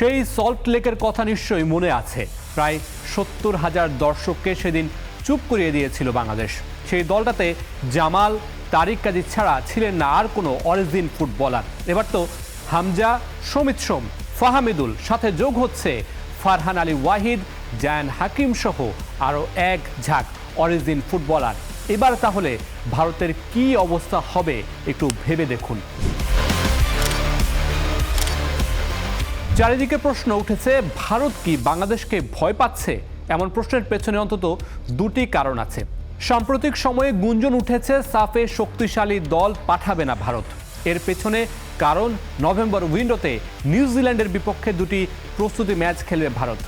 সেই সল্ট লেকের কথা নিশ্চয়ই মনে আছে। প্রায় ৭০,০০০ দর্শককে সেদিন চুপ করিয়ে দিয়েছিল বাংলাদেশ। সেই দলটাতে জামাল, তারিক কাজী ছাড়া ছিলেন না আর কোনো অরিজিন ফুটবলার। এবার তো হামজা, সমিত সোম, ফাহামিদুল, সাথে যোগ হচ্ছে ফারহান আলী ওয়াহিদ, জায়ান হাকিম সহ আরও এক ঝাঁক অরিজিন ফুটবলার। এবার তাহলে ভারতের কি অবস্থা হবে একটু ভেবে দেখুন। চারিদিকে প্রশ্ন উঠেছে, ভারত কি বাংলাদেশকে ভয় পাচ্ছে? এমন প্রশ্নের পেছনে অন্তত দুটি কারণ আছে। সাম্প্রতিক সময়ে গুঞ্জন উঠেছে সাফে শক্তিশালী দল পাঠাবে না ভারত। এর পেছনে কারণ, নভেম্বর উইন্ডোতে নিউজিল্যান্ডের বিপক্ষে দুটি প্রস্তুতি ম্যাচ খেলবে ভারত।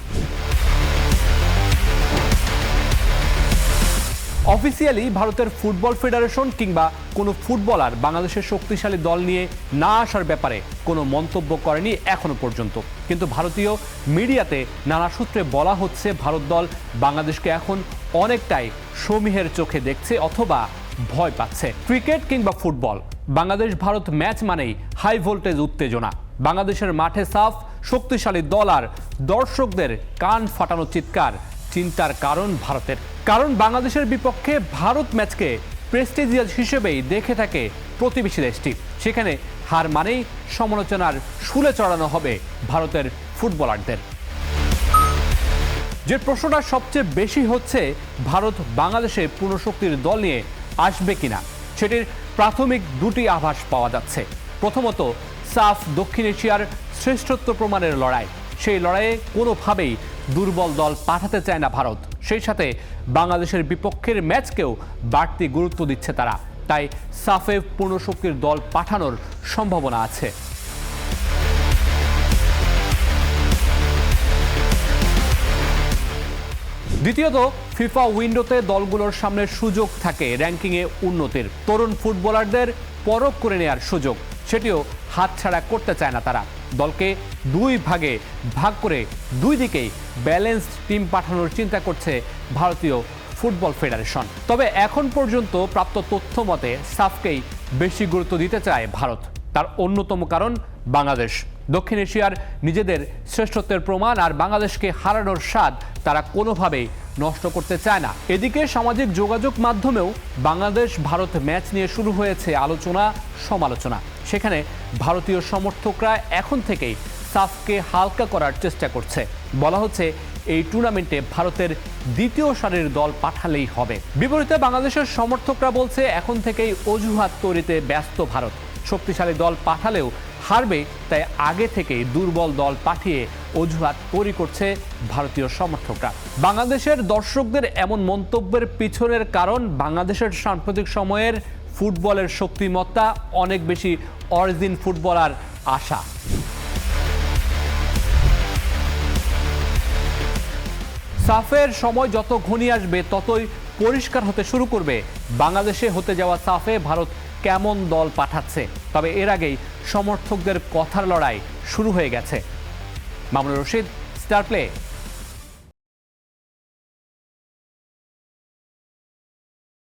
অফিসিয়ালি ভারতের ফুটবল ফেডারেশন কিংবা কোনো ফুটবলার বাংলাদেশের শক্তিশালী দল নিয়ে না আসার ব্যাপারে কোনো মন্তব্য করেনি এখনো পর্যন্ত। কিন্তু ভারতীয় মিডিয়াতে নানা সূত্রে বলা হচ্ছে ভারত দল বাংলাদেশকে এখন অনেকটাই সমীহের চোখে দেখছে অথবা ভয় পাচ্ছে। ক্রিকেট কিংবা ফুটবল, বাংলাদেশ ভারত ম্যাচ মানেই হাই ভোল্টেজ উত্তেজনা। বাংলাদেশের মাঠে সাফ শক্তিশালী দল আর দর্শকদের কান ফাটানো চিৎকার চিন্তার কারণ ভারতের। কারণ বাংলাদেশের বিপক্ষে ভারত ম্যাচকে প্রেস্টিজিয়াস হিসেবেই দেখে থাকে প্রতিবেশী দেশটি। সেখানে হার মানেই সমালোচনার শুলে চড়ানো হবে ভারতের ফুটবলারদের। যে প্রশ্নটা সবচেয়ে বেশি হচ্ছে, ভারত বাংলাদেশে পূর্ণশক্তির দল নিয়ে আসবে কিনা, সেটির প্রাথমিক দুটি আভাস পাওয়া যাচ্ছে। প্রথমত, সাফ দক্ষিণ এশিয়ার শ্রেষ্ঠত্ব প্রমাণের লড়াই। সেই লড়াইয়ে কোনোভাবেই দুর্বল দল পাঠাতে চায় না ভারত। সেই সাথে বাংলাদেশের বিপক্ষের ম্যাচকেও বাড়তি গুরুত্ব দিচ্ছে তারা। তাই সাফে পূর্ণশক্তির দল পাঠানোর সম্ভাবনা আছে। দ্বিতীয়ত, ফিফা উইন্ডোতে দলগুলোর সামনে সুযোগ থাকে র্যাঙ্কিংয়ে উন্নতির। তরুণ ফুটবলারদের পরখ করে নেওয়ার সুযোগ, সেটিও হাতছাড়া করতে চায় না তারা। দলকে দুই ভাগে ভাগ করে দুই দিকেই ব্যালেন্সড টিম পাঠানোর চিন্তা করছে ভারতীয় ফুটবল ফেডারেশন। তবে এখন পর্যন্ত প্রাপ্ত তথ্য মতে সাফকেই বেশি গুরুত্ব দিতে চায় ভারত। তার অন্যতম কারণ বাংলাদেশ। দক্ষিণ এশিয়ার নিজেদের শ্রেষ্ঠত্বের প্রমাণ আর বাংলাদেশকে হারানোর স্বাদ তারা কোনোভাবেই নষ্ট করতে চায় না। এদিকে সামাজিক যোগাযোগ মাধ্যমেও বাংলাদেশ ভারত ম্যাচ নিয়ে শুরু হয়েছে আলোচনা সমালোচনা। সেখানে ভারতীয় সমর্থকরা এখন থেকেই সাফকে হালকা করার চেষ্টা করছে। বলা হচ্ছে এই টুর্নামেন্টে ভারতের দ্বিতীয় সারির দল পাঠালেই হবে। বিপরীতে বাংলাদেশের সমর্থকরা বলছে এখন থেকেই অজুহাত তৈরিতে ব্যস্ত ভারত। শক্তিশালী দল পাঠালেও হারবে, তাই আগে থেকেই দুর্বল দল পাঠিয়ে অজুহাত তৈরি করছে ভারতীয় সমর্থকরা। বাংলাদেশের দর্শকদের এমন মন্তব্যের পিছনের কারণ, বাংলাদেশের সাম্প্রতিক সময়ের ফুটবলের শক্তিমত্তা, অনেক বেশি অরিজিন ফুটবলার আসা। সাফের সময় যত ঘনিয়ে আসবে ততই পরিষ্কার হতে শুরু করবে বাংলাদেশে হতে যাওয়া সাফে ভারত কেমন দল পাঠাচ্ছে। তবে এর আগেই সমর্থকদের কথার লড়াই শুরু হয়ে গেছে। Mamunur Rashid, star play.